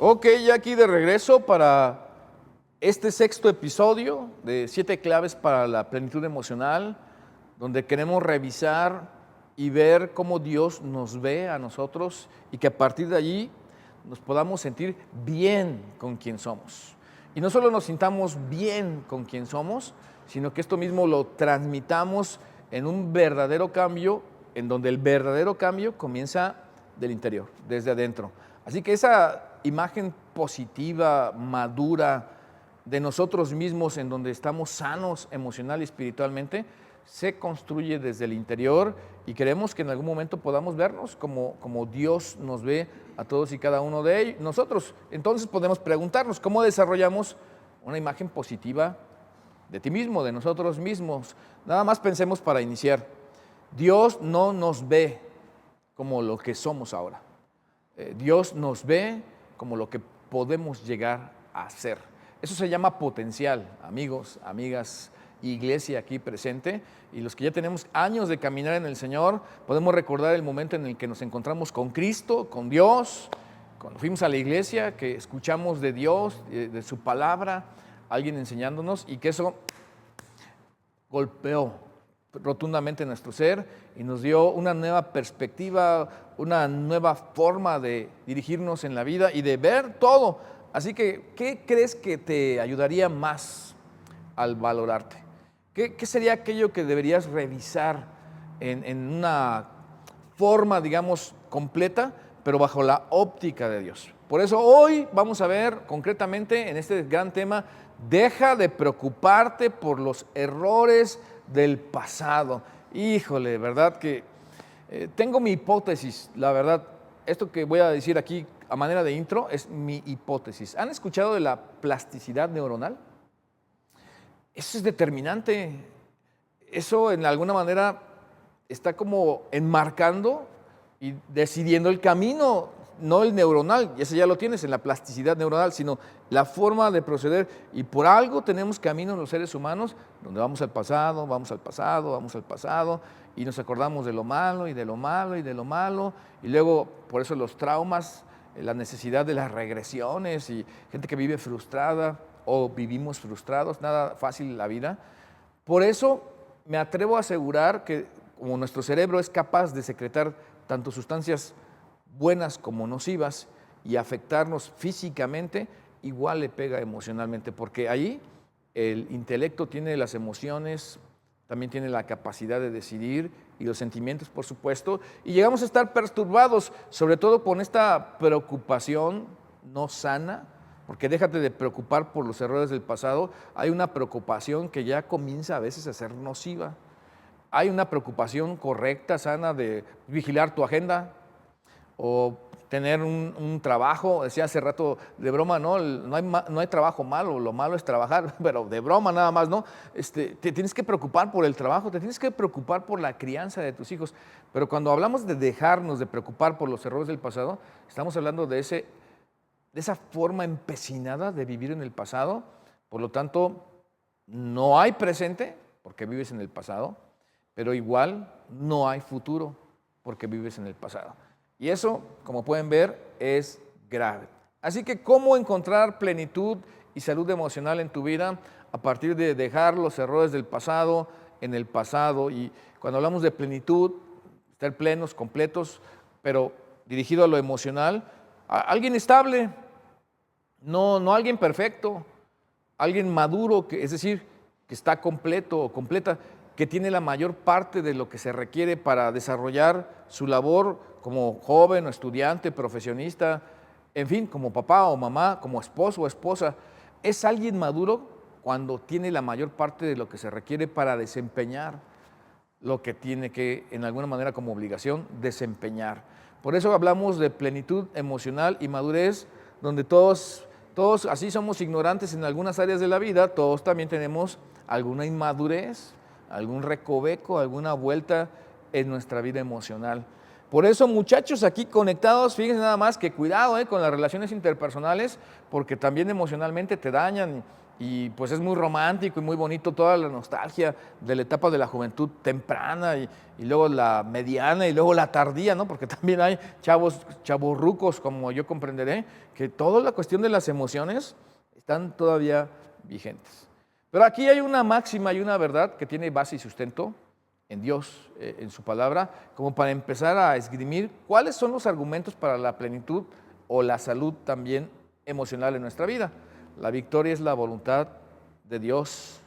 Ok, ya aquí de regreso para este sexto episodio de 7 claves para la plenitud emocional, donde queremos revisar y ver cómo Dios nos ve a nosotros y que a partir de allí nos podamos sentir bien con quien somos. Y no solo nos sintamos bien con quien somos, sino que esto mismo lo transmitamos en un verdadero cambio, en donde el verdadero cambio comienza del interior, desde adentro. Así que esa imagen positiva, madura de nosotros mismos, en donde estamos sanos emocional y espiritualmente, se construye desde el interior y queremos que en algún momento podamos vernos como Dios nos ve a todos y cada uno de ellos, nosotros. Entonces podemos preguntarnos cómo desarrollamos una imagen positiva de ti mismo, de nosotros mismos. Nada más pensemos para iniciar. Dios no nos ve como lo que somos ahora. Dios nos ve como lo que podemos llegar a ser. Eso se llama potencial, amigos, amigas, iglesia aquí presente, y los que ya tenemos años de caminar en el Señor, podemos recordar el momento en el que nos encontramos con Cristo, con Dios, cuando fuimos a la iglesia, que escuchamos de Dios, de su palabra, alguien enseñándonos, y que eso golpeó rotundamente nuestro ser y nos dio una nueva perspectiva, una nueva forma de dirigirnos en la vida y de ver todo. Así que, ¿qué crees que te ayudaría más al valorarte? ¿Qué sería aquello que deberías revisar en una forma, digamos, completa, pero bajo la óptica de Dios? Por eso hoy vamos a ver concretamente en este gran tema, deja de preocuparte por los errores del pasado. Híjole, ¿verdad? Que tengo mi hipótesis, la verdad. Esto que voy a decir aquí a manera de intro es mi hipótesis. ¿Han escuchado de la plasticidad neuronal? Eso es determinante. Eso en alguna manera está como enmarcando y decidiendo el camino, no el neuronal, y ese ya lo tienes en la plasticidad neuronal, sino la forma de proceder. Y por algo tenemos caminos los seres humanos, donde vamos al pasado, vamos al pasado, vamos al pasado, y nos acordamos de lo malo y de lo malo y de lo malo, y luego por eso los traumas, la necesidad de las regresiones y gente que vive frustrada o vivimos frustrados, nada fácil la vida. Por eso me atrevo a asegurar que como nuestro cerebro es capaz de secretar tanto sustancias buenas como nocivas y afectarnos físicamente, igual le pega emocionalmente, porque ahí el intelecto tiene las emociones, también tiene la capacidad de decidir y los sentimientos, por supuesto, y llegamos a estar perturbados, sobre todo con esta preocupación no sana, porque déjate de preocupar por los errores del pasado, hay una preocupación que ya comienza a veces a ser nociva. Hay una preocupación correcta, sana, de vigilar tu agenda o tener un trabajo. Decía hace rato de broma, no hay trabajo malo, lo malo es trabajar, pero de broma nada más, ¿no? Te tienes que preocupar por el trabajo, te tienes que preocupar por la crianza de tus hijos, pero cuando hablamos de dejarnos de preocupar por los errores del pasado, estamos hablando de esa forma empecinada de vivir en el pasado. Por lo tanto, no hay presente porque vives en el pasado, pero igual no hay futuro porque vives en el pasado. Y eso, como pueden ver, es grave. Así que, ¿cómo encontrar plenitud y salud emocional en tu vida a partir de dejar los errores del pasado en el pasado? Y cuando hablamos de plenitud, estar plenos, completos, pero dirigido a lo emocional, alguien estable, no alguien perfecto, alguien maduro, es decir, que está completo o completa, que tiene la mayor parte de lo que se requiere para desarrollar su labor como joven o estudiante, profesionista, en fin, como papá o mamá, como esposo o esposa. Es alguien maduro cuando tiene la mayor parte de lo que se requiere para desempeñar lo que tiene que, en alguna manera como obligación, desempeñar. Por eso hablamos de plenitud emocional y madurez, donde todos así somos ignorantes en algunas áreas de la vida, todos también tenemos alguna inmadurez, algún recoveco, alguna vuelta en nuestra vida emocional. Por eso, muchachos aquí conectados, fíjense nada más que cuidado con las relaciones interpersonales, porque también emocionalmente te dañan y pues es muy romántico y muy bonito toda la nostalgia de la etapa de la juventud temprana y luego la mediana y luego la tardía, ¿no? Porque también hay chavorrucos, como yo comprenderé, que toda la cuestión de las emociones están todavía vigentes. Pero aquí hay una máxima y una verdad que tiene base y sustento en Dios, en su palabra, como para empezar a esgrimir cuáles son los argumentos para la plenitud o la salud también emocional en nuestra vida. La victoria es la voluntad de Dios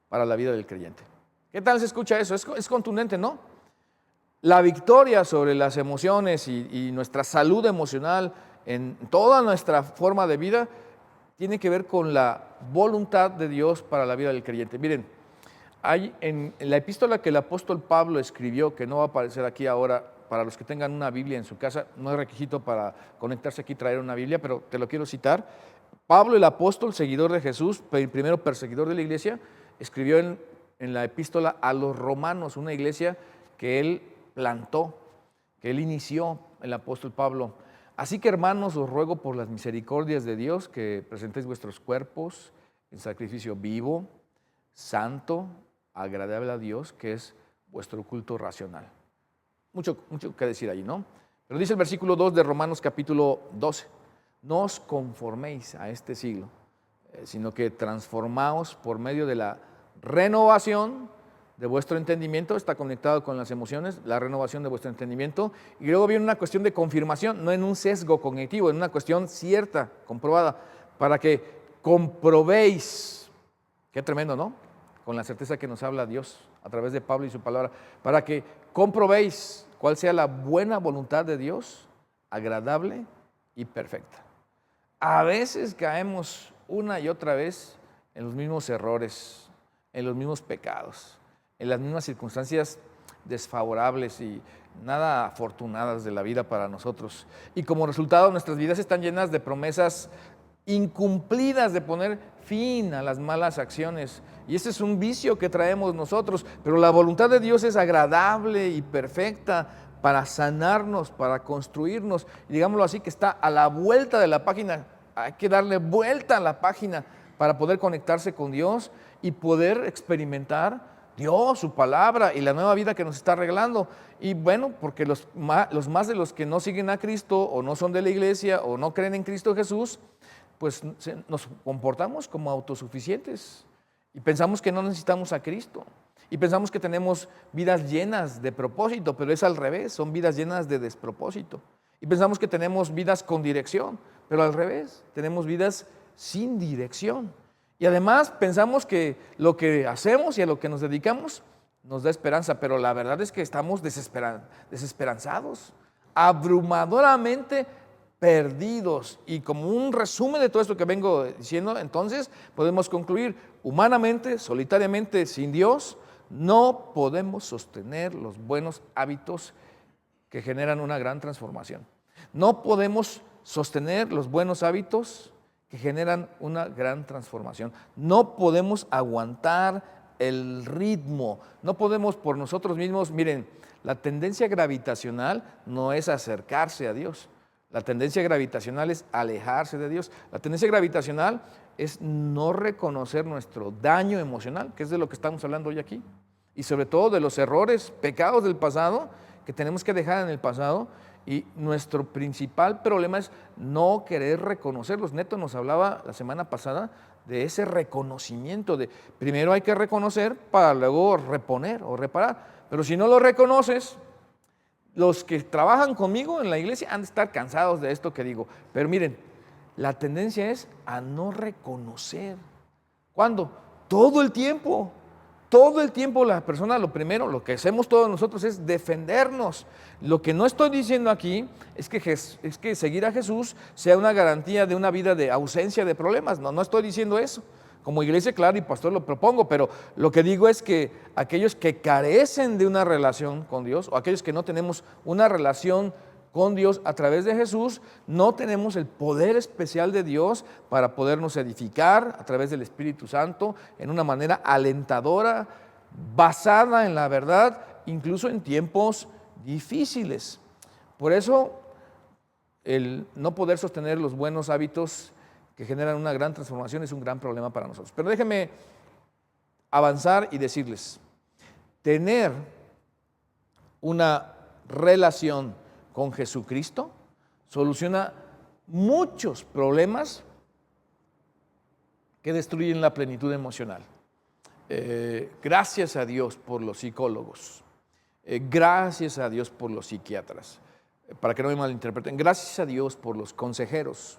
para la vida del creyente. ¿Qué tal se escucha eso? Es contundente, ¿no? La victoria sobre las emociones y nuestra salud emocional en toda nuestra forma de vida tiene que ver con la voluntad de Dios para la vida del creyente. Miren, hay en la epístola que el apóstol Pablo escribió, que no va a aparecer aquí ahora, para los que tengan una Biblia en su casa, no es requisito para conectarse aquí y traer una Biblia, pero te lo quiero citar. Pablo, el apóstol, seguidor de Jesús, primero perseguidor de la iglesia, escribió en la epístola a los romanos, una iglesia que él plantó, que él inició, el apóstol Pablo. Así que, hermanos, os ruego por las misericordias de Dios que presentéis vuestros cuerpos en sacrificio vivo, santo, agradable a Dios, que es vuestro culto racional. Mucho que decir ahí, ¿no? Pero dice el versículo 2 de Romanos capítulo 12, no os conforméis a este siglo, sino que transformaos por medio de la renovación de vuestro entendimiento. Está conectado con las emociones, la renovación de vuestro entendimiento. Y luego viene una cuestión de confirmación, no en un sesgo cognitivo, en una cuestión cierta, comprobada, para que comprobéis, qué tremendo, ¿no? Con la certeza que nos habla Dios a través de Pablo y su palabra, para que comprobéis cuál sea la buena voluntad de Dios, agradable y perfecta. A veces caemos una y otra vez en los mismos errores, en los mismos pecados, en las mismas circunstancias desfavorables y nada afortunadas de la vida para nosotros. Y como resultado, nuestras vidas están llenas de promesas incumplidas de poner fin a las malas acciones. Y ese es un vicio que traemos nosotros, pero la voluntad de Dios es agradable y perfecta para sanarnos, para construirnos. Y digámoslo así, que está a la vuelta de la página. Hay que darle vuelta a la página para poder conectarse con Dios y poder experimentar Dios, su palabra y la nueva vida que nos está regalando. Y bueno, porque los más de los que no siguen a Cristo o no son de la iglesia o no creen en Cristo Jesús, pues nos comportamos como autosuficientes y pensamos que no necesitamos a Cristo y pensamos que tenemos vidas llenas de propósito, pero es al revés, son vidas llenas de despropósito. Y pensamos que tenemos vidas con dirección, pero al revés, tenemos vidas sin dirección. Y además pensamos que lo que hacemos y a lo que nos dedicamos nos da esperanza, pero la verdad es que estamos desesperanzados, abrumadoramente perdidos. Y como un resumen de todo esto que vengo diciendo, entonces podemos concluir: humanamente, solitariamente, sin Dios, no podemos sostener los buenos hábitos que generan una gran transformación. No podemos sostener los buenos hábitos que generan una gran transformación. No podemos aguantar el ritmo, no podemos por nosotros mismos. Miren, la tendencia gravitacional no es acercarse a Dios. La tendencia gravitacional es alejarse de Dios. La tendencia gravitacional es no reconocer nuestro daño emocional, que es de lo que estamos hablando hoy aquí. Y sobre todo de los errores, pecados del pasado, que tenemos que dejar en el pasado. Y nuestro principal problema es no querer reconocerlos. Neto nos hablaba la semana pasada de ese reconocimiento, de primero hay que reconocer para luego reponer o reparar. Pero si no lo reconoces, los que trabajan conmigo en la iglesia han de estar cansados de esto que digo. Pero miren, la tendencia es a no reconocer. ¿Cuándo? Todo el tiempo. Todo el tiempo la persona, lo primero, lo que hacemos todos nosotros es defendernos. Lo que no estoy diciendo aquí es que seguir a Jesús sea una garantía de una vida de ausencia de problemas. No estoy diciendo eso. Como iglesia, claro, y pastor lo propongo, pero lo que digo es que aquellos que carecen de una relación con Dios, o aquellos que no tenemos una relación con Dios a través de Jesús, no tenemos el poder especial de Dios para podernos edificar a través del Espíritu Santo en una manera alentadora, basada en la verdad, incluso en tiempos difíciles. Por eso, el no poder sostener los buenos hábitos que generan una gran transformación, es un gran problema para nosotros. Pero déjenme avanzar y decirles, tener una relación con Jesucristo soluciona muchos problemas que destruyen la plenitud emocional. Gracias a Dios por los psicólogos, gracias a Dios por los psiquiatras, para que no me malinterpreten, gracias a Dios por los consejeros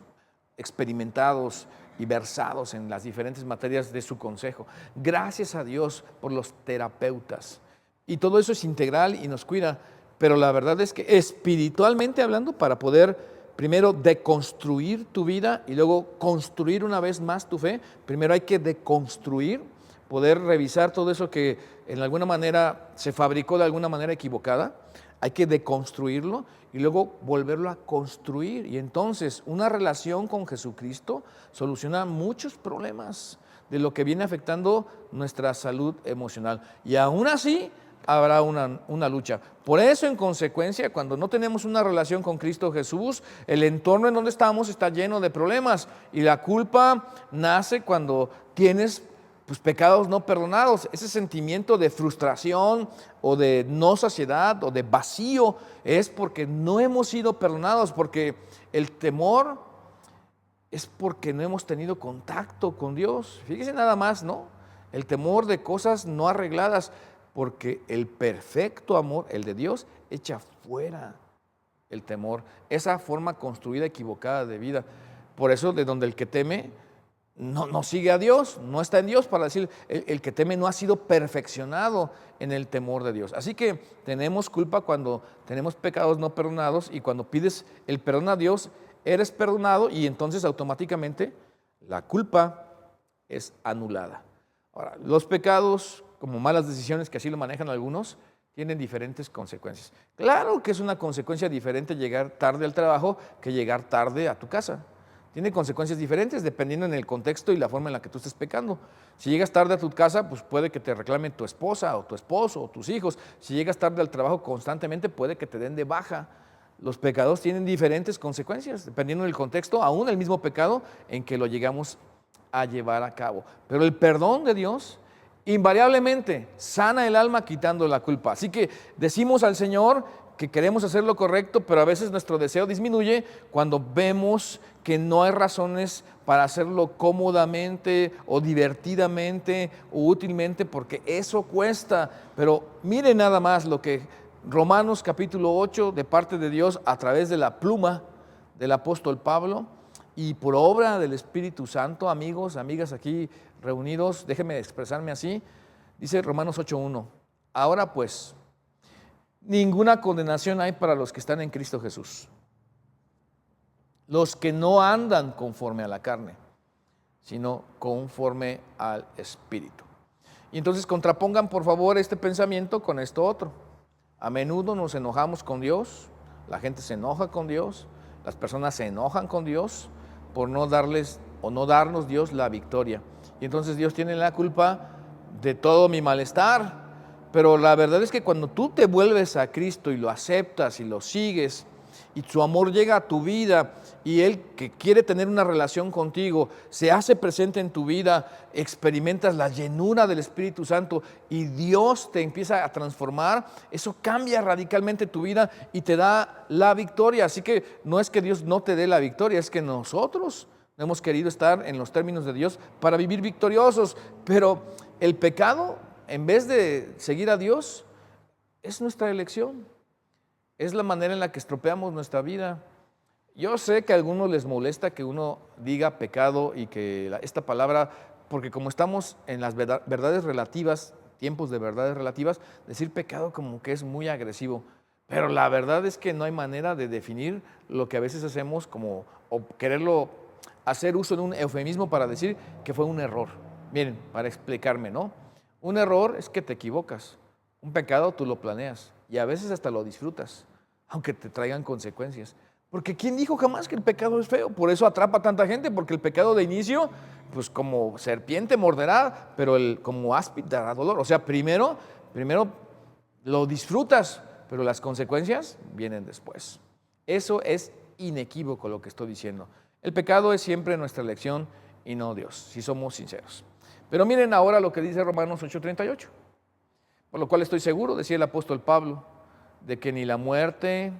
experimentados y versados en las diferentes materias de su consejo, gracias a Dios por los terapeutas, y todo eso es integral y nos cuida, pero la verdad es que espiritualmente hablando, para poder primero deconstruir tu vida y luego construir una vez más tu fe, primero hay que deconstruir, poder revisar todo eso que en alguna manera se fabricó de alguna manera equivocada, hay que deconstruirlo y luego volverlo a construir. Y entonces una relación con Jesucristo soluciona muchos problemas de lo que viene afectando nuestra salud emocional. Y aún así habrá una lucha. Por eso, en consecuencia, cuando no tenemos una relación con Cristo Jesús, el entorno en donde estamos está lleno de problemas. Y la culpa nace cuando tienes pecados no perdonados. Ese sentimiento de frustración o de no saciedad o de vacío es porque no hemos sido perdonados, porque el temor es porque no hemos tenido contacto con Dios. Fíjese nada más, ¿no? El temor de cosas no arregladas, porque el perfecto amor, el de Dios, echa fuera el temor, esa forma construida equivocada de vida. Por eso, de donde el que teme no sigue a Dios, no está en Dios, para decir, el que teme no ha sido perfeccionado en el temor de Dios. Así que tenemos culpa cuando tenemos pecados no perdonados, y cuando pides el perdón a Dios, eres perdonado y entonces automáticamente la culpa es anulada. Ahora, los pecados, como malas decisiones, que así lo manejan algunos, tienen diferentes consecuencias. Claro que es una consecuencia diferente llegar tarde al trabajo que llegar tarde a tu casa. Tiene consecuencias diferentes dependiendo en el contexto y la forma en la que tú estés pecando. Si llegas tarde a tu casa, pues puede que te reclamen tu esposa o tu esposo o tus hijos. Si llegas tarde al trabajo constantemente, puede que te den de baja. Los pecados tienen diferentes consecuencias dependiendo del contexto, aún el mismo pecado en que lo llegamos a llevar a cabo. Pero el perdón de Dios invariablemente sana el alma quitando la culpa. Así que decimos al Señor que queremos hacer lo correcto, pero a veces nuestro deseo disminuye cuando vemos que no hay razones para hacerlo cómodamente o divertidamente o útilmente, porque eso cuesta. Pero mire nada más lo que Romanos capítulo 8, de parte de Dios, a través de la pluma del apóstol Pablo y por obra del Espíritu Santo, amigos, amigas aquí reunidos, déjenme expresarme así, dice Romanos 8:1, ahora pues, ninguna condenación hay para los que están en Cristo Jesús, los que no andan conforme a la carne, sino conforme al Espíritu. Y entonces contrapongan por favor este pensamiento con esto otro. A menudo nos enojamos con Dios, la gente se enoja con Dios, las personas se enojan con Dios por no darles o no darnos Dios la victoria. Y entonces Dios tiene la culpa de todo mi malestar. Pero la verdad es que cuando tú te vuelves a Cristo y lo aceptas y lo sigues, y su amor llega a tu vida, y Él, que quiere tener una relación contigo, se hace presente en tu vida, experimentas la llenura del Espíritu Santo y Dios te empieza a transformar, eso cambia radicalmente tu vida y te da la victoria. Así que no es que Dios no te dé la victoria, es que nosotros no hemos querido estar en los términos de Dios para vivir victoriosos. Pero el pecado, en vez de seguir a Dios, es nuestra elección. Es la manera en la que estropeamos nuestra vida. Yo sé que a algunos les molesta que uno diga pecado y que esta palabra, porque como estamos en las verdades relativas, tiempos de verdades relativas, decir pecado como que es muy agresivo. Pero la verdad es que no hay manera de definir lo que a veces hacemos como, o quererlo hacer uso de un eufemismo para decir que fue un error. Miren, para explicarme, ¿no? Un error es que te equivocas. Un pecado tú lo planeas y a veces hasta lo disfrutas, aunque te traigan consecuencias. Porque ¿quién dijo jamás que el pecado es feo? Por eso atrapa a tanta gente, porque el pecado de inicio, pues como serpiente morderá, pero como áspid dará dolor. O sea, primero lo disfrutas, pero las consecuencias vienen después. Eso es inequívoco lo que estoy diciendo. El pecado es siempre nuestra elección y no Dios, si somos sinceros. Pero miren ahora lo que dice Romanos 8:38. Por lo cual estoy seguro, decía el apóstol Pablo, de que ni la muerte,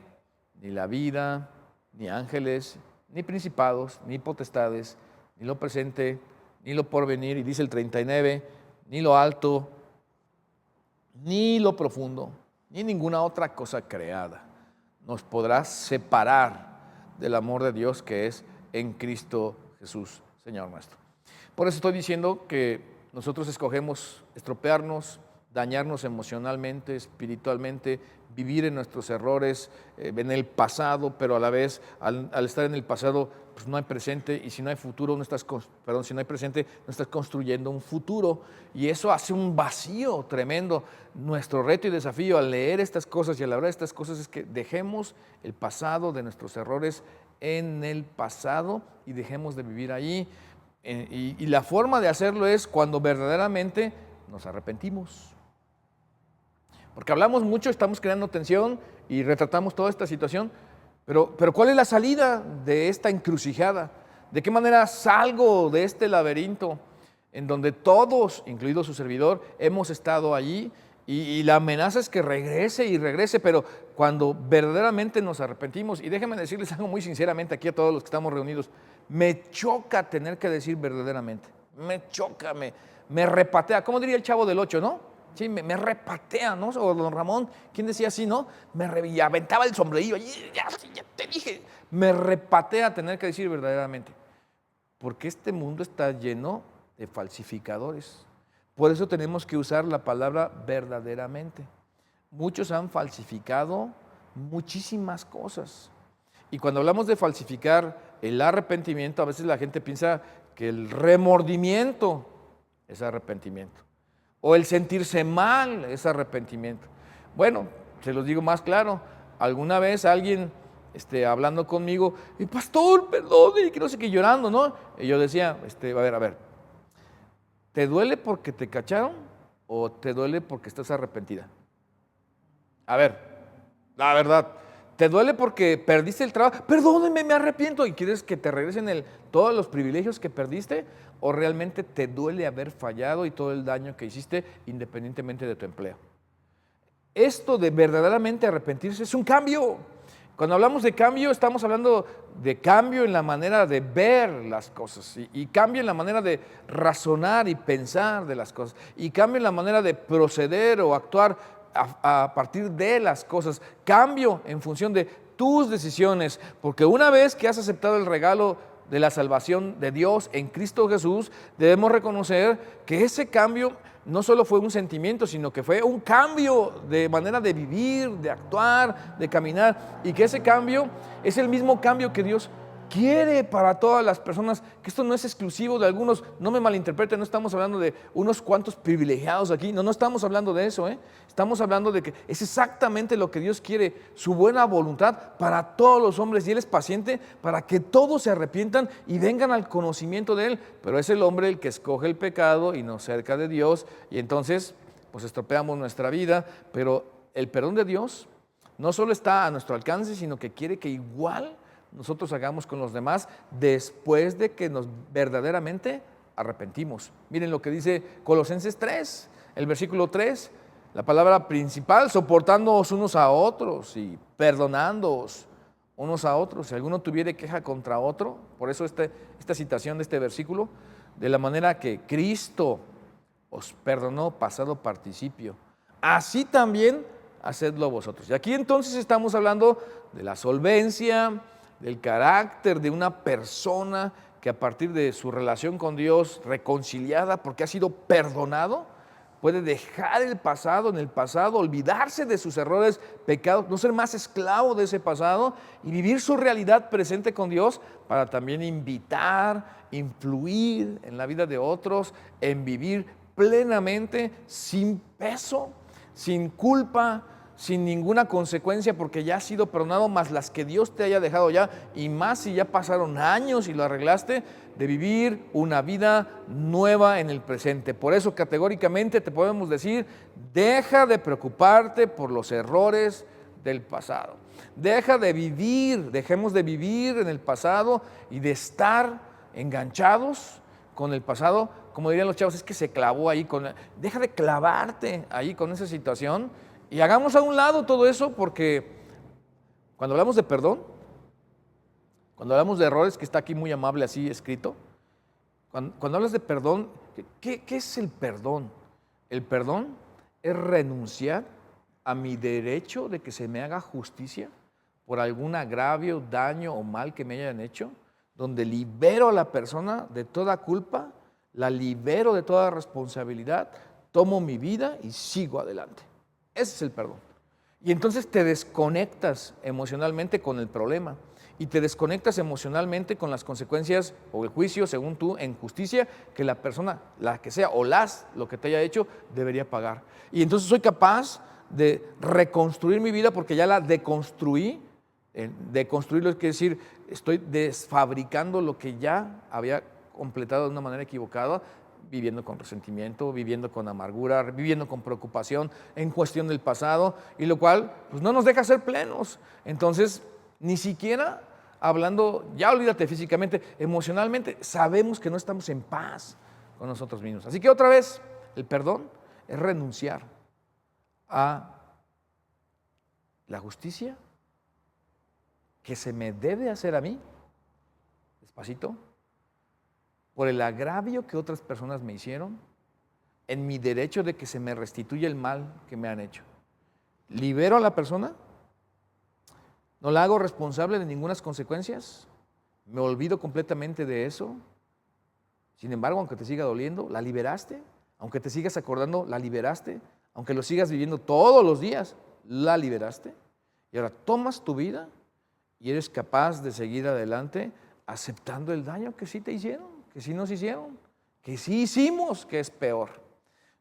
ni la vida, ni ángeles, ni principados, ni potestades, ni lo presente, ni lo porvenir, y dice el 39, ni lo alto, ni lo profundo, ni ninguna otra cosa creada nos podrá separar del amor de Dios que es en Cristo Jesús, Señor nuestro. Por eso estoy diciendo que nosotros escogemos estropearnos, dañarnos emocionalmente, espiritualmente, vivir en nuestros errores, en el pasado, pero a la vez al estar en el pasado pues no hay presente, y si no hay futuro, si no hay presente, no estás construyendo un futuro, y eso hace un vacío tremendo. Nuestro reto y desafío al leer estas cosas y al hablar de estas cosas es que dejemos el pasado de nuestros errores en el pasado y dejemos de vivir ahí. Y la forma de hacerlo es cuando verdaderamente nos arrepentimos. Porque hablamos mucho, estamos creando tensión y retratamos toda esta situación, pero ¿cuál es la salida de esta encrucijada? ¿De qué manera salgo de este laberinto en donde todos, incluido su servidor, hemos estado allí? Y la amenaza es que regrese y regrese, pero cuando verdaderamente nos arrepentimos, y déjenme decirles algo muy sinceramente aquí a todos los que estamos reunidos, me choca tener que decir verdaderamente, me choca, me repatea, ¿cómo diría el Chavo del Ocho, no? Sí, me repatea, ¿no? O don Ramón, ¿quién decía así, no? Y aventaba el sombrerillo, ya te dije, me repatea tener que decir verdaderamente, porque este mundo está lleno de falsificadores. Por eso tenemos que usar la palabra verdaderamente. Muchos han falsificado muchísimas cosas. Y cuando hablamos de falsificar el arrepentimiento, a veces la gente piensa que el remordimiento es arrepentimiento. O el sentirse mal es arrepentimiento. Bueno, se los digo más claro. Alguna vez alguien hablando conmigo, y pastor, perdón, y que no sé qué, llorando, ¿no? Y yo decía, a ver, ¿te duele porque te cacharon o te duele porque estás arrepentida? A ver, la verdad, ¿te duele porque perdiste el trabajo? Perdóneme, me arrepiento. ¿Y quieres que te regresen todos los privilegios que perdiste? ¿O realmente te duele haber fallado y todo el daño que hiciste independientemente de tu empleo? Esto de verdaderamente arrepentirse es un cambio. Cuando hablamos de cambio, estamos hablando de cambio en la manera de ver las cosas, y cambio en la manera de razonar y pensar de las cosas, y cambio en la manera de proceder o actuar a partir de las cosas, cambio en función de tus decisiones, porque una vez que has aceptado el regalo de la salvación de Dios en Cristo Jesús, debemos reconocer que ese cambio no solo fue un sentimiento, sino que fue un cambio de manera de vivir, de actuar, de caminar, y que ese cambio es el mismo cambio que Dios quiere para todas las personas, que esto no es exclusivo de algunos. No me malinterpreten, no estamos hablando de unos cuantos privilegiados aquí, no estamos hablando de eso, Estamos hablando de que es exactamente lo que Dios quiere, su buena voluntad para todos los hombres, y Él es paciente para que todos se arrepientan y vengan al conocimiento de Él, pero es el hombre el que escoge el pecado y nos cerca de Dios, y entonces pues estropeamos nuestra vida. Pero el perdón de Dios no solo está a nuestro alcance, sino que quiere que igual nosotros hagamos con los demás después de que nos verdaderamente arrepentimos. Miren lo que dice Colosenses 3, el versículo 3, la palabra principal: soportándoos unos a otros y perdonándoos unos a otros. Si alguno tuviere queja contra otro, por eso esta citación de este versículo, de la manera que Cristo os perdonó, pasado participio, así también hacedlo vosotros. Y aquí entonces estamos hablando de la solvencia, del carácter de una persona que a partir de su relación con Dios, reconciliada porque ha sido perdonado, puede dejar el pasado en el pasado, olvidarse de sus errores, pecados, no ser más esclavo de ese pasado y vivir su realidad presente con Dios para también invitar, influir en la vida de otros, en vivir plenamente, sin peso, sin culpa, sin ninguna consecuencia, porque ya has sido perdonado, más las que Dios te haya dejado ya, y más si ya pasaron años y lo arreglaste, de vivir una vida nueva en el presente. Por eso categóricamente te podemos decir: deja de preocuparte por los errores del pasado. dejemos de vivir en el pasado y de estar enganchados con el pasado. Como dirían los chavos, es que se clavó ahí deja de clavarte ahí con esa situación y hagamos a un lado todo eso, porque cuando hablamos de perdón, cuando hablamos de errores, que está aquí muy amable así escrito, cuando hablas de perdón, ¿qué es el perdón? El perdón es renunciar a mi derecho de que se me haga justicia por algún agravio, daño o mal que me hayan hecho, donde libero a la persona de toda culpa, la libero de toda responsabilidad, tomo mi vida y sigo adelante. Ese es el perdón. Y entonces te desconectas emocionalmente con el problema y te desconectas emocionalmente con las consecuencias o el juicio, según tú, en justicia, que la persona, la que sea, o lo que te haya hecho, debería pagar. Y entonces soy capaz de reconstruir mi vida porque ya la deconstruí. Deconstruirlo quiere decir, estoy desfabricando lo que ya había completado de una manera equivocada, viviendo con resentimiento, viviendo con amargura, viviendo con preocupación en cuestión del pasado, y lo cual pues, no nos deja ser plenos. Entonces, ni siquiera hablando, ya olvídate físicamente, emocionalmente, sabemos que no estamos en paz con nosotros mismos. Así que otra vez, el perdón es renunciar a la justicia que se me debe hacer a mí, despacito, por el agravio que otras personas me hicieron, en mi derecho de que se me restituya el mal que me han hecho. Libero a la persona, no la hago responsable de ninguna consecuencias, me olvido completamente de eso. Sin embargo, aunque te siga doliendo, la liberaste. Aunque te sigas acordando, la liberaste. Aunque lo sigas viviendo todos los días, la liberaste. Y ahora tomas tu vida y eres capaz de seguir adelante aceptando el daño que sí te hicieron, que sí nos hicieron, que sí hicimos, que es peor.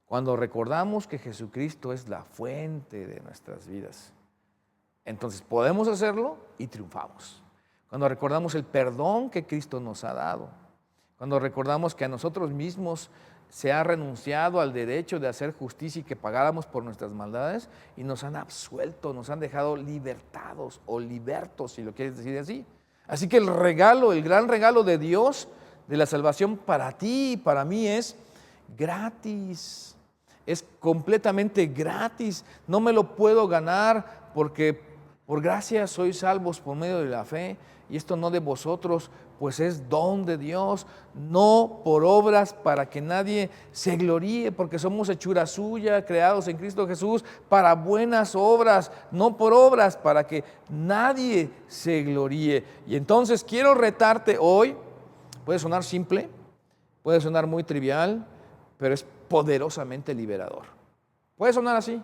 Cuando recordamos que Jesucristo es la fuente de nuestras vidas, entonces podemos hacerlo y triunfamos. Cuando recordamos el perdón que Cristo nos ha dado, cuando recordamos que a nosotros mismos se ha renunciado al derecho de hacer justicia y que pagáramos por nuestras maldades, y nos han absuelto, nos han dejado libertados o libertos, si lo quieres decir así. Así que el gran regalo de Dios, de la salvación para ti y para mí, es gratis. Es completamente gratis. No me lo puedo ganar porque por gracia sois salvos por medio de la fe, y esto no de vosotros, pues es don de Dios, no por obras para que nadie se gloríe, porque somos hechura suya, creados en Cristo Jesús para buenas obras, no por obras para que nadie se gloríe. Y entonces quiero retarte hoy. Puede sonar simple, puede sonar muy trivial, pero es poderosamente liberador. Puede sonar así,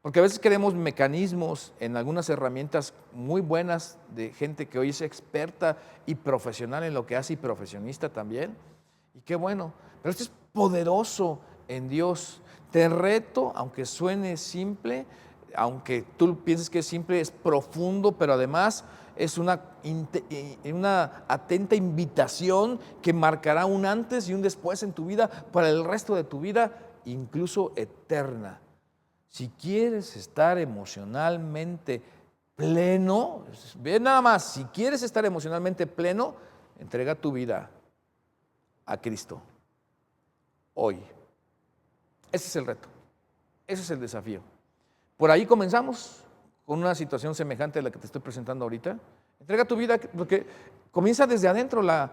porque a veces queremos mecanismos en algunas herramientas muy buenas de gente que hoy es experta y profesional en lo que hace y profesionista también. Y qué bueno, pero esto es poderoso en Dios. Te reto, aunque suene simple, aunque tú pienses que es simple, es profundo, pero además es una atenta invitación que marcará un antes y un después en tu vida para el resto de tu vida, incluso eterna. Si quieres estar emocionalmente pleno, ve nada más, si quieres estar emocionalmente pleno, entrega tu vida a Cristo hoy. Ese es el reto, ese es el desafío. Por ahí comenzamos con una situación semejante a la que te estoy presentando ahorita. Entrega tu vida, porque comienza desde adentro la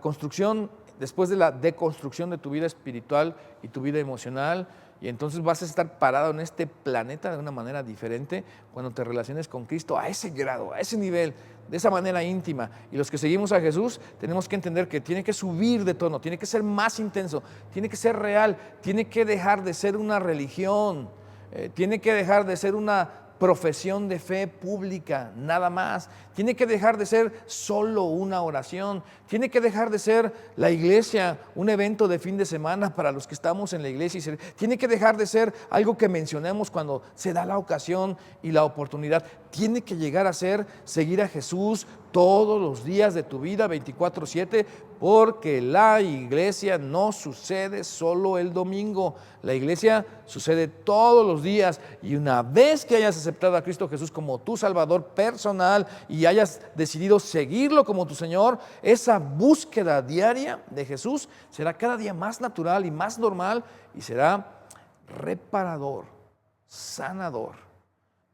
construcción, después de la deconstrucción de tu vida espiritual y tu vida emocional. Y entonces vas a estar parado en este planeta de una manera diferente cuando te relaciones con Cristo a ese grado, a ese nivel, de esa manera íntima. Y los que seguimos a Jesús tenemos que entender que tiene que subir de tono, tiene que ser más intenso, tiene que ser real, tiene que dejar de ser una religión, tiene que dejar de ser una profesión de fe pública, nada más. Tiene que dejar de ser solo una oración. Tiene que dejar de ser la iglesia un evento de fin de semana para los que estamos en la iglesia. Tiene que dejar de ser algo que mencionemos cuando se da la ocasión y la oportunidad. tiene que llegar a ser seguir a Jesús todos los días de tu vida, 24/7, porque la iglesia no sucede solo el domingo. La iglesia sucede todos los días, y una vez que hayas aceptado a Cristo Jesús como tu Salvador personal y hayas decidido seguirlo como tu Señor, esa búsqueda diaria de Jesús será cada día más natural y más normal, y será reparador, sanador,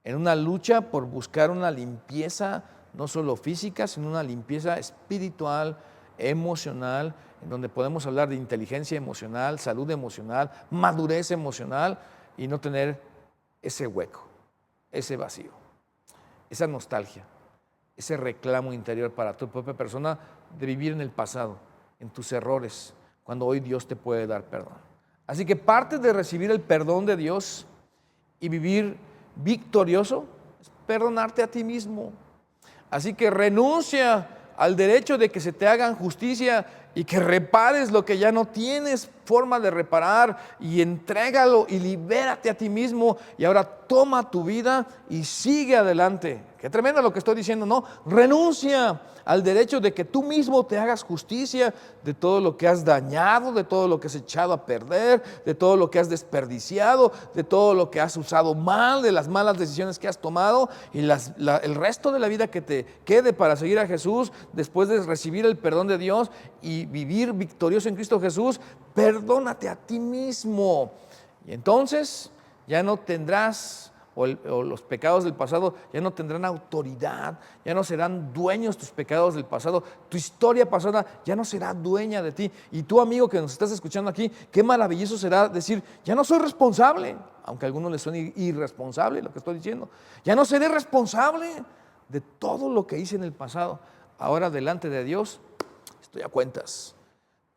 en una lucha por buscar una limpieza no solo física, sino una limpieza espiritual, emocional, en donde podemos hablar de inteligencia emocional, salud emocional, madurez emocional, y no tener ese hueco, ese vacío, esa nostalgia, ese reclamo interior para tu propia persona de vivir en el pasado, en tus errores, cuando hoy Dios te puede dar perdón. Así que parte de recibir el perdón de Dios y vivir victorioso es perdonarte a ti mismo. Así que renuncia al derecho de que se te hagan justicia y que repares lo que ya no tienes forma de reparar, y entrégalo y libérate a ti mismo, y ahora toma tu vida y sigue adelante. Qué tremendo lo que estoy diciendo, ¿no? Renuncia al derecho de que tú mismo te hagas justicia de todo lo que has dañado, de todo lo que has echado a perder, de todo lo que has desperdiciado, de todo lo que has usado mal, de las malas decisiones que has tomado, y el resto de la vida que te quede para seguir a Jesús después de recibir el perdón de Dios y vivir victorioso en Cristo Jesús. Perdónate a ti mismo, y entonces ya no tendrás, o los pecados del pasado ya no tendrán autoridad, ya no serán dueños tus pecados del pasado, tu historia pasada ya no será dueña de ti. Y tú, amigo que nos estás escuchando aquí, qué maravilloso será decir: ya no soy responsable, aunque a algunos les suene irresponsable lo que estoy diciendo, ya no seré responsable de todo lo que hice en el pasado. Ahora delante de Dios estoy a cuentas.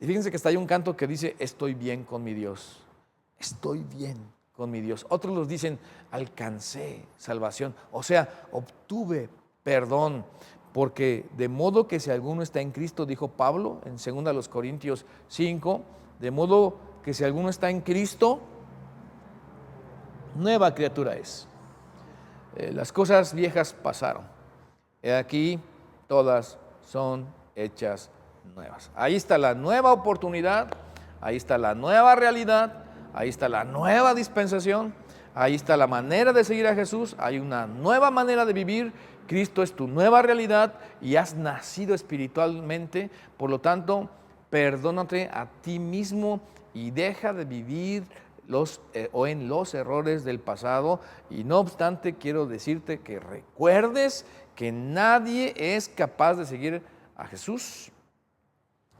Y fíjense que está ahí un canto que dice: estoy bien con mi Dios, estoy bien con mi Dios. Otros los dicen: alcancé salvación, o sea, obtuve perdón. Porque de modo que si alguno está en Cristo, dijo Pablo en 2 Corintios 5, de modo que si alguno está en Cristo, nueva criatura es. Las cosas viejas pasaron, he aquí todas son hechas nuevas. Ahí está la nueva oportunidad, ahí está la nueva realidad, ahí está la nueva dispensación, ahí está la manera de seguir a Jesús, hay una nueva manera de vivir. Cristo es tu nueva realidad y has nacido espiritualmente. Por lo tanto, perdónate a ti mismo y deja de vivir en los errores del pasado. Y no obstante, quiero decirte que recuerdes que nadie es capaz de seguir a Jesús,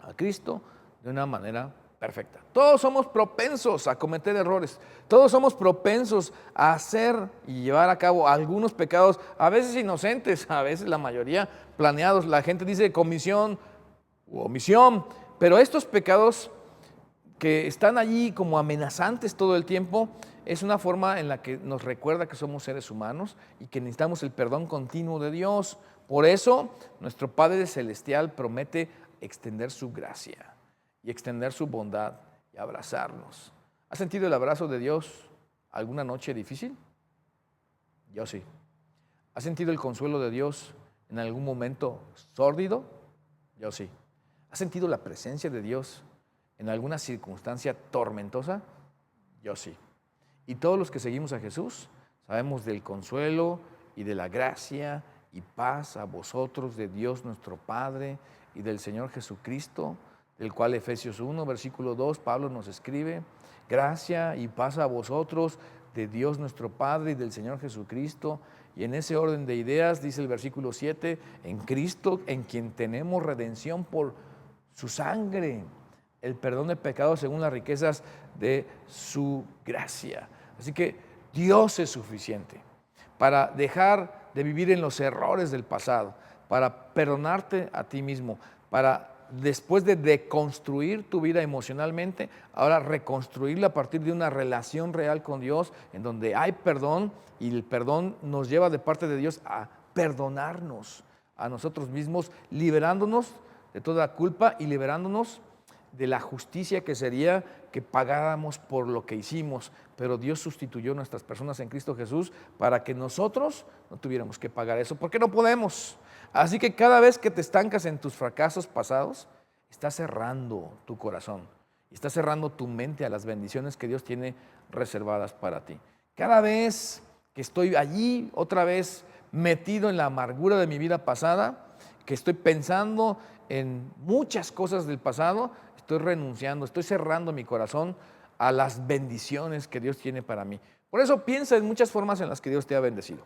a Cristo, de una manera perfecta. Todos somos propensos a cometer errores, todos somos propensos a hacer y llevar a cabo algunos pecados, a veces inocentes, a veces la mayoría planeados. La gente dice comisión u omisión, pero estos pecados que están allí como amenazantes todo el tiempo, es una forma en la que nos recuerda que somos seres humanos y que necesitamos el perdón continuo de Dios. Por eso, nuestro Padre Celestial promete extender su gracia y extender su bondad y abrazarnos. ¿Has sentido el abrazo de Dios alguna noche difícil? Yo sí. ¿Has sentido el consuelo de Dios en algún momento sórdido? Yo sí. ¿Has sentido la presencia de Dios en alguna circunstancia tormentosa? Yo sí. Y todos los que seguimos a Jesús sabemos del consuelo y de la gracia y paz a vosotros de Dios nuestro Padre y del Señor Jesucristo, del cual Efesios 1, versículo 2, Pablo nos escribe: gracia y paz a vosotros de Dios nuestro Padre y del Señor Jesucristo. Y en ese orden de ideas dice el versículo 7, en Cristo, en quien tenemos redención por su sangre, el perdón de pecados según las riquezas de su gracia. Así que Dios es suficiente para dejar de vivir en los errores del pasado, para perdonarte a ti mismo, para después de deconstruir tu vida emocionalmente, ahora reconstruirla a partir de una relación real con Dios, en donde hay perdón, y el perdón nos lleva de parte de Dios a perdonarnos a nosotros mismos, liberándonos de toda culpa y liberándonos de la justicia que sería que pagáramos por lo que hicimos, pero Dios sustituyó nuestras personas en Cristo Jesús para que nosotros no tuviéramos que pagar eso, porque no podemos. Así que cada vez que te estancas en tus fracasos pasados, estás cerrando tu corazón, estás cerrando tu mente a las bendiciones que Dios tiene reservadas para ti. Cada vez que estoy allí, otra vez metido en la amargura de mi vida pasada, que estoy pensando en muchas cosas del pasado, estoy renunciando, estoy cerrando mi corazón a las bendiciones que Dios tiene para mí. Por eso piensa en muchas formas en las que Dios te ha bendecido.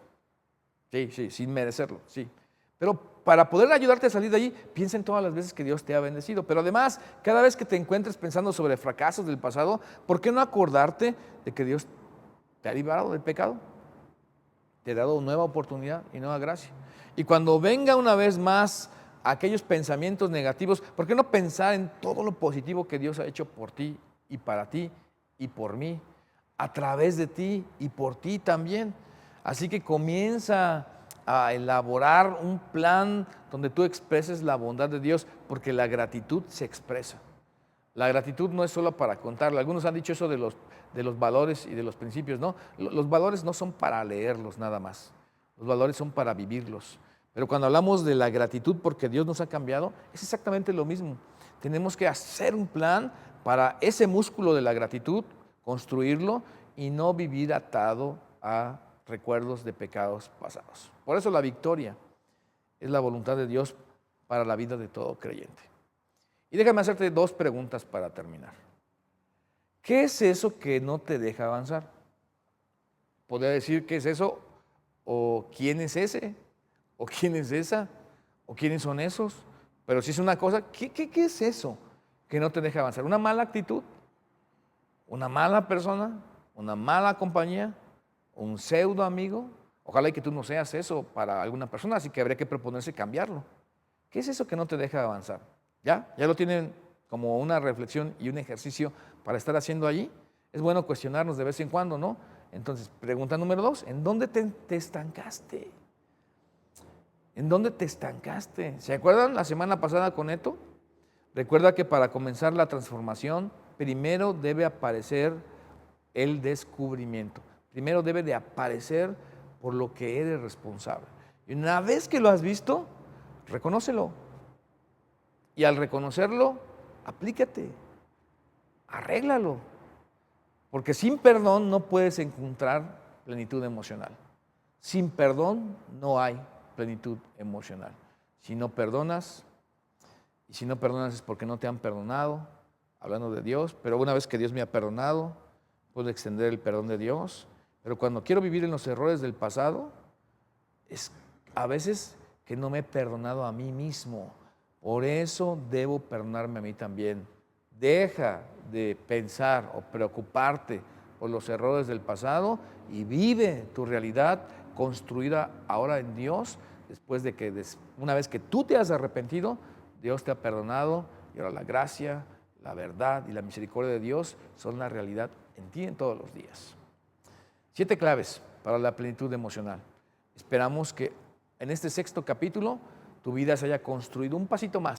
Sí, sin merecerlo, sí. Pero para poder ayudarte a salir de allí, piensa en todas las veces que Dios te ha bendecido. Pero además, cada vez que te encuentres pensando sobre fracasos del pasado, ¿por qué no acordarte de que Dios te ha librado del pecado? Te ha dado nueva oportunidad y nueva gracia. Y cuando venga una vez más aquellos pensamientos negativos, ¿por qué no pensar en todo lo positivo que Dios ha hecho por ti y para ti y por mí, a través de ti y por ti también? Así que comienza a elaborar un plan donde tú expreses la bondad de Dios, porque la gratitud se expresa. La gratitud no es solo para contarla. Algunos han dicho eso de los valores y de los principios, ¿no? Los valores no son para leerlos nada más. Los valores son para vivirlos. Pero cuando hablamos de la gratitud porque Dios nos ha cambiado, es exactamente lo mismo. Tenemos que hacer un plan para ese músculo de la gratitud, construirlo y no vivir atado a recuerdos de pecados pasados. Por eso la victoria es la voluntad de Dios para la vida de todo creyente. Y déjame hacerte dos preguntas para terminar. ¿Qué es eso que no te deja avanzar? Podría decir qué es eso, o quién es ese, o quién es esa, o quiénes son esos. Pero si es una cosa, ¿qué es eso que no te deja avanzar? ¿Una mala actitud? ¿Una mala persona? ¿Una mala compañía? ¿Un pseudo amigo? Ojalá y que tú no seas eso para alguna persona, así que habría que proponerse cambiarlo. ¿Qué es eso que no te deja avanzar? ¿Ya lo tienen como una reflexión y un ejercicio para estar haciendo allí? Es bueno cuestionarnos de vez en cuando, ¿no? Entonces, pregunta número 2, ¿en dónde te estancaste? ¿En dónde te estancaste? ¿Se acuerdan la semana pasada con Eto? Recuerda que para comenzar la transformación, primero debe aparecer el descubrimiento. Primero debe de aparecer por lo que eres responsable. Y una vez que lo has visto, reconócelo. Y al reconocerlo, aplícate, arréglalo. Porque sin perdón no puedes encontrar plenitud emocional. Sin perdón no hay plenitud emocional. Si no perdonas, y si no perdonas es porque no te han perdonado, hablando de Dios, pero una vez que Dios me ha perdonado, puedo extender el perdón de Dios. Pero cuando quiero vivir en los errores del pasado, es a veces que no me he perdonado a mí mismo. Por eso debo perdonarme a mí también. Deja de pensar o preocuparte por los errores del pasado y vive tu realidad construida ahora en Dios, después de que una vez que tú te has arrepentido, Dios te ha perdonado y ahora la gracia, la verdad y la misericordia de Dios son la realidad en ti en todos los días. 7 claves para la plenitud emocional. Esperamos que en este 6º capítulo tu vida se haya construido un pasito más